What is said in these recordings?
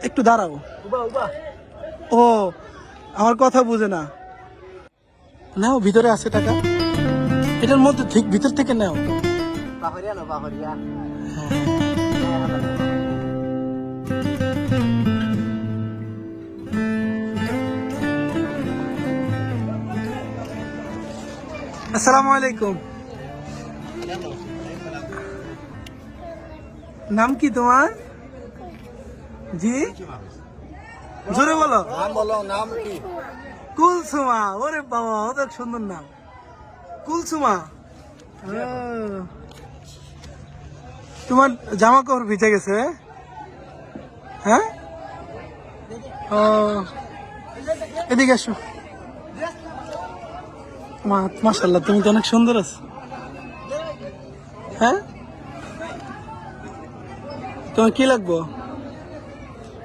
একটু দাঁড়াও। ও আমার কথা বুঝে না। নাও, ভিতরে আছে টাকা, এটার মধ্যে ঠিক ভিতর থেকে নাও। আসসালামু আলাইকুম। নাম কি তোমার? জি, জোরে বলো। নাম বলো, নাম কি? কুলসুমা। ওরে বাবা, অনেক সুন্দর নাম, কুলসুমা। তোমার জামা কাপড় ভিজে গেছে? হ্যাঁ, ও এদিকে আসো। মাশাআল্লাহ, তুমি তো অনেক সুন্দর আছো। হ্যাঁ, তোমার কি লাগবো?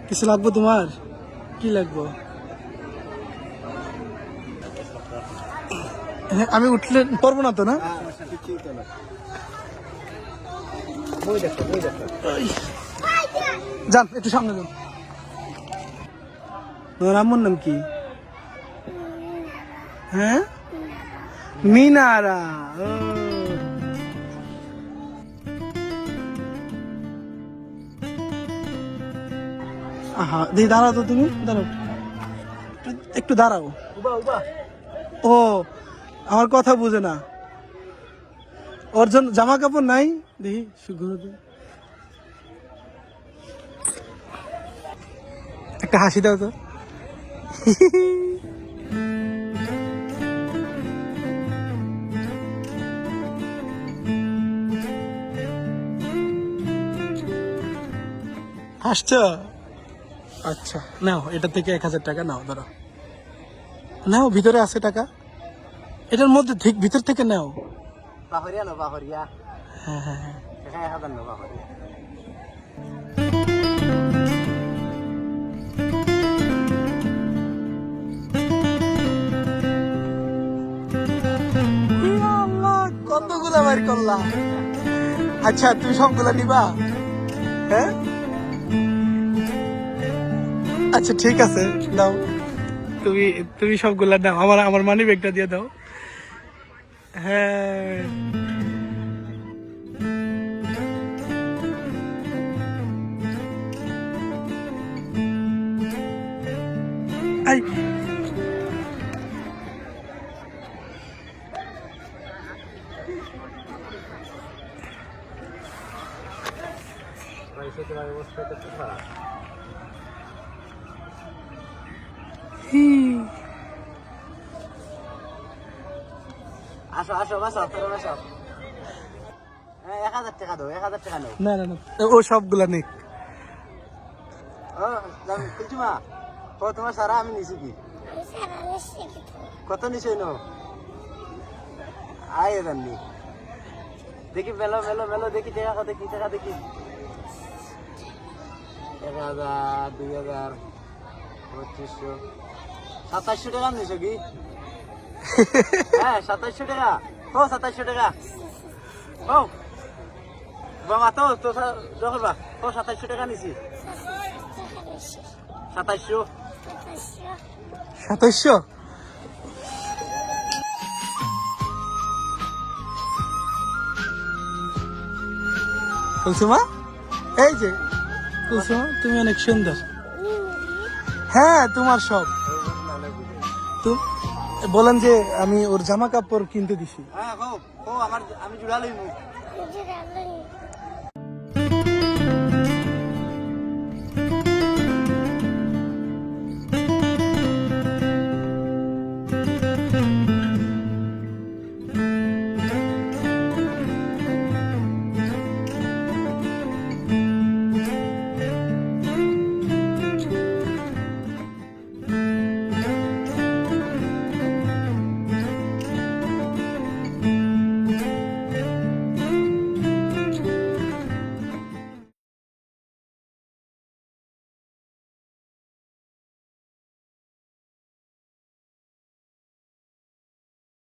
কিছু লাগবো তোমার? কি লাগবো? হ্যাঁ, আমি উঠলে পারবো না তো, না? যান, একটু সামনে যান। তোমার আম্মুর নাম কি? হ্যাঁ, মিনারা। আহা, দিয়ে দাঁড়াও তো, তুমি দাঁড়াও, একটু দাঁড়াও। ও আমার কথা বুঝে না। ওর জন্য জামা কাপড় নাই, দেখি সুঘুর একটা হাসি দাও তো। হাসছো? আচ্ছা, নাও, এটা থেকে 1000 টাকা নাও, ধরো। নাও, ভিতরে আছে টাকা, এটার মধ্যে ঠিক ভিতর থেকে নাও। হ্যাঁ হ্যাঁ হ্যাঁ। কতগুলা বাইর করলাম। আচ্ছা, তুমি সবগুলা নিবা? হ্যাঁ, আচ্ছা ঠিক আছে, দাও। তুমি তুমি সবগুলা দাও, আমার মানি ব্যাগটা দিয়ে দাও। হ্যাঁ, আই আসো আসো, বাসো, তোরা বাসো। 1000 টাকা দাও, 1000 টাকা নাও। না না না, ও সবগুলা নেই। কুলসুমা, তোমার সারা আমি নিছি কি? কত নিছো নো? আয় জাননি। দেখি মেলো মেলো মেলো, দেখি টাকা, দেখি টাকা, দেখি 1000, 2000, 2500, 2700 টাকা নিছো কি? হ্যাঁ, 2700 টাকা। ও 2700 টাকা। ও বাবা, তো যখন বা ও 2700 টাকা নিছি। 2700। 2700। কুলসুমা, এই যে কুলসুমা, তুমি অনেক সুন্দর। হ্যাঁ, তোমার সব। বলেন যে আমি ওর জামা কাপড় কিনতে দিছি। হ্যাঁ, আমি জুড়া লইমু।